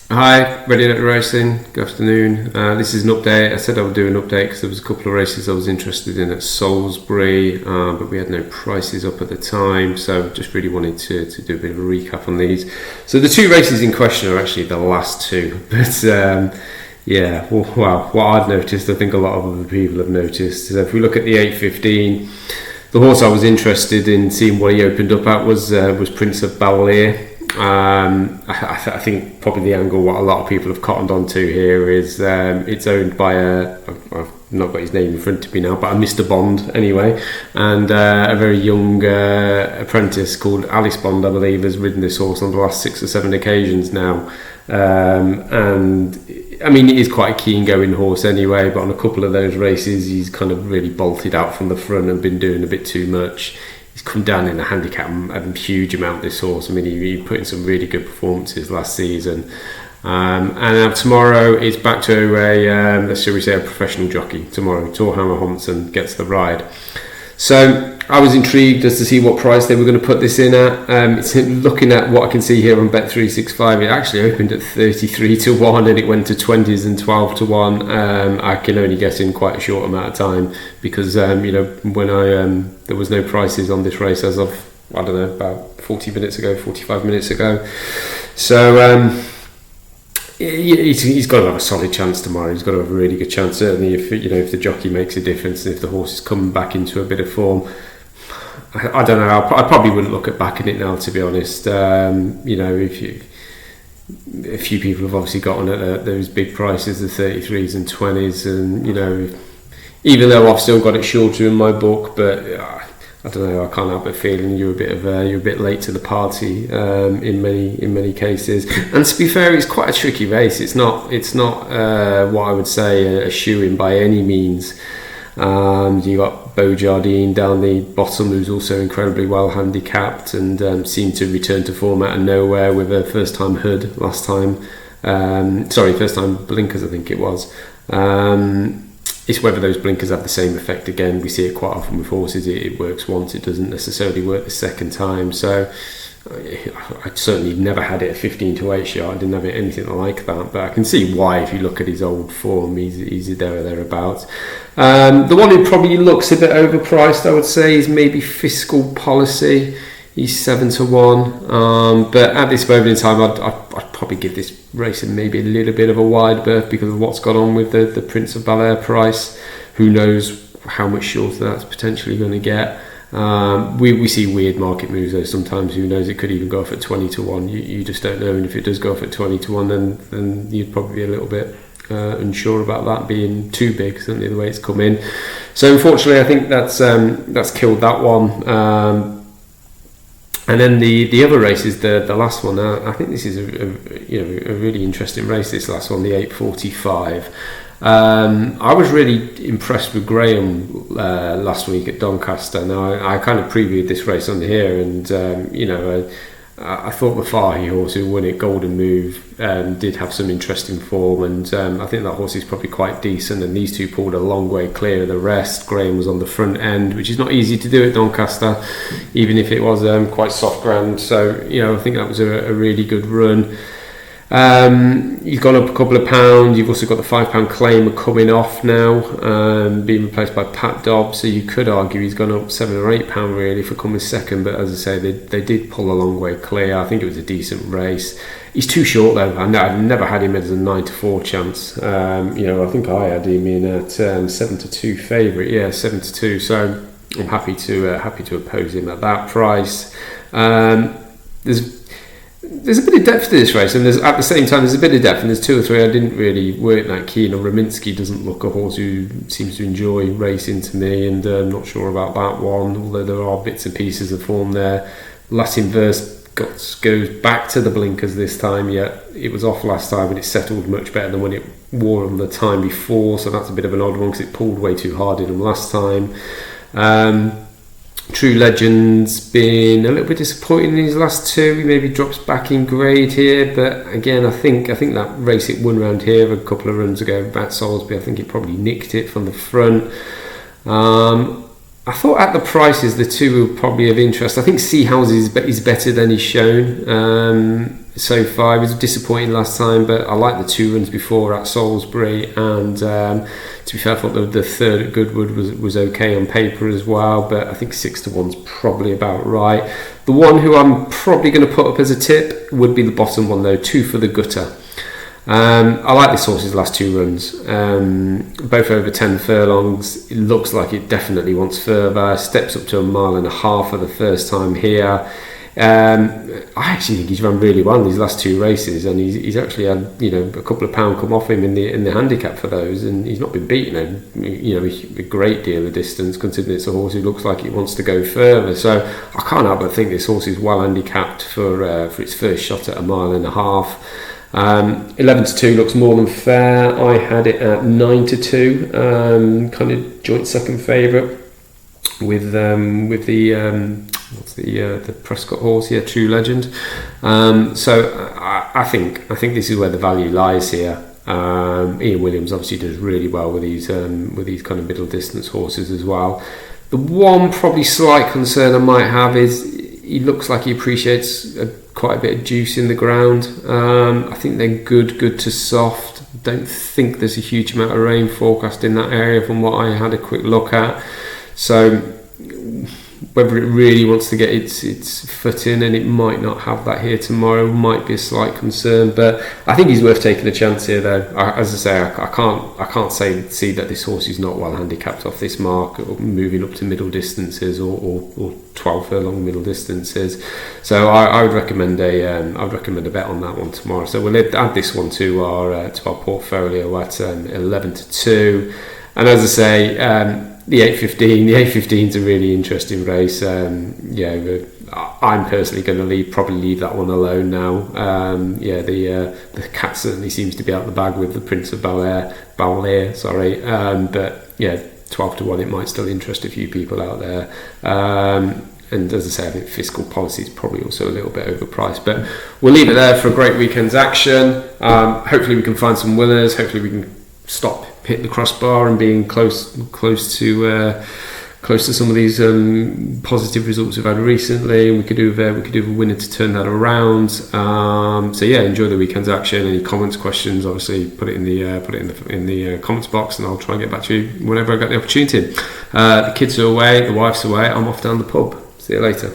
Hi, Ready Net Racing. Good afternoon. This is an update. I said I would do an update because there was a couple of races I was interested in at Salisbury, but we had no prices up at the time, so just really wanted to do a bit of a recap on these. So the two races in question are actually the last two, but what I've noticed, I think a lot of other people have noticed. So if we look at the 8:15, the horse I was interested in seeing what he opened up at was Prince of Bel-Air. I think probably the angle what a lot of people have cottoned onto here is it's owned by I've not got his name in front of me now, but a Mr. Bond anyway, and a very young apprentice called Alice Bond, I believe, has ridden this horse on the last 6 or 7 occasions now, and I mean it is quite a keen going horse anyway, but on a couple of those races he's kind of really bolted out from the front and been doing a bit too much. He's come down in the handicap a huge amount, this horse. I mean, he put in some really good performances last season. And now tomorrow it's back to a professional jockey tomorrow. Torhammer Thompson gets the ride. So I was intrigued as to see what price they were going to put this in at. It's looking at what I can see here on Bet365. It actually opened at 33 to 1 and it went to 20s and 12 to 1. I can only get in quite a short amount of time because when there was no prices on this race as of about 40 minutes ago, 45 minutes ago. So he's got to have a solid chance tomorrow. He's got to have a really good chance, certainly if the jockey makes a difference and if the horse is coming back into a bit of form. I don't know. I probably wouldn't look at backing it now, to be honest. If a few people have obviously gotten at those big prices, the 33s and 20s, and even though I've still got it shorter in my book, but I don't know. I can't help but feeling you're a bit late to the party in many cases. And to be fair, it's quite a tricky race. It's not what I would say a shoe-in by any means. You got Beau Jardine down the bottom, who's also incredibly well handicapped and seemed to return to form out of nowhere with a first-time hood last time. First-time blinkers, I think it was. It's whether those blinkers have the same effect again. We see it quite often with horses. It works once, it doesn't necessarily work the second time. So I certainly never had it a 15 to 8 shot. I didn't have it anything like that. But I can see why if you look at his old form, he's there or thereabouts. The one who probably looks a bit overpriced, I would say, is maybe Fiscal Policy. He's 7 to 1. But at this moment in time, I'd probably give this racing maybe a little bit of a wide berth because of what's gone on with the Prince of Bel-Air price. Who knows how much shorter that's potentially going to get. We see weird market moves though sometimes. Who knows, it could even go off at 20 to 1. You just don't know, and if it does go off at 20 to 1 then you'd probably be a little bit unsure about that being too big, certainly the way it's come in. So unfortunately I think that's killed that one. And then the other race is the last one. I think this is a really interesting race, this last one, the 8:45. I was really impressed with Graham last week at Doncaster. Now I kind of previewed this race on here, and I thought the Fahy horse who won it, Golden Move, did have some interesting form, and I think that horse is probably quite decent, and these two pulled a long way clear of the rest. Graham was on the front end, which is not easy to do at Doncaster, even if it was quite soft ground. So I think that was a really good run. He's gone up a couple of pounds. You've also got the £5 claimer coming off now, being replaced by Pat Dobbs. So you could argue he's gone up £7 or £8 really for coming second. But as I say, they did pull a long way clear. I think it was a decent race. He's too short though. I've never had him as a 9 to 4 chance. I think I had him in at 7 to 2 favourite. Yeah, 7 to 2. So I'm happy to oppose him at that price. There's a bit of depth to this race, and at the same time there's a bit of depth, and there's 2 or 3 I didn't really weren't that keen on. Raminsky doesn't look a horse who seems to enjoy racing to me, and I'm not sure about that one, although there are bits and pieces of form there. Latin Verse goes back to the blinkers this time, yet it was off last time and it settled much better than when it wore them the time before, so that's a bit of an odd one because it pulled way too hard in them last time. True Legend's been a little bit disappointing in his last 2. He maybe drops back in grade here, but again I think that race it won round here a couple of runs ago at Salisbury, I think it probably nicked it from the front. I thought at the prices the 2 were probably of interest. I think Seahouse is better than he's shown. so far. He was disappointing last time, but I like the 2 runs before at Salisbury, and to be fair, I thought the third at Goodwood was okay on paper as well, but I think 6-1's probably about right. The one who I'm probably going to put up as a tip would be the bottom one though, 2 for the Gutter. I like this horse's last 2 runs, both over 10 furlongs. It looks like it definitely wants further, steps up to 1.5 miles for the first time here. I actually think he's run really well in these last 2 races, and he's actually had, you know, a couple of pound come off him in the handicap for those, and he's not been beaten a great deal of distance, considering it's a horse who looks like it wants to go further. So I can't help but think this horse is well handicapped for its first shot at 1.5 miles. 11-2 looks more than fair. I had it at 9-2, kind of joint second favourite with the Prescott horse here, True Legend. So I think this is where the value lies here. Ian Williams obviously does really well with these kind of middle distance horses as well. The one probably slight concern I might have is he looks like he appreciates quite a bit of juice in the ground. I think they're good to soft. Don't think there's a huge amount of rain forecast in that area from what I had a quick look at. So whether it really wants to get its foot in, and it might not have that here tomorrow, might be a slight concern. But I think he's worth taking a chance here, though. As I say, I can't see that this horse is not well handicapped off this mark, or moving up to middle distances or 12 furlong middle distances. So I would recommend a bet on that one tomorrow. So we'll add this one to our portfolio at 11-2. And as I say, the 8:15 is a really interesting race. I'm personally going to probably leave that one alone now. The cat certainly seems to be out the bag with the Prince of Bel Air. But yeah, 12-1, it might still interest a few people out there. And as I say, I think fiscal policy is probably also a little bit overpriced. But we'll leave it there for a great weekend's action. Hopefully we can find some winners. Hopefully we can stop hitting the crossbar and being close to some of these positive results we've had recently. We could do a winner to turn that around. So yeah, enjoy the weekend's action. Any comments, questions, obviously put it in the comments box, and I'll try and get back to you whenever I get the opportunity. The kids are away, the wife's away. I'm off down the pub. See you later.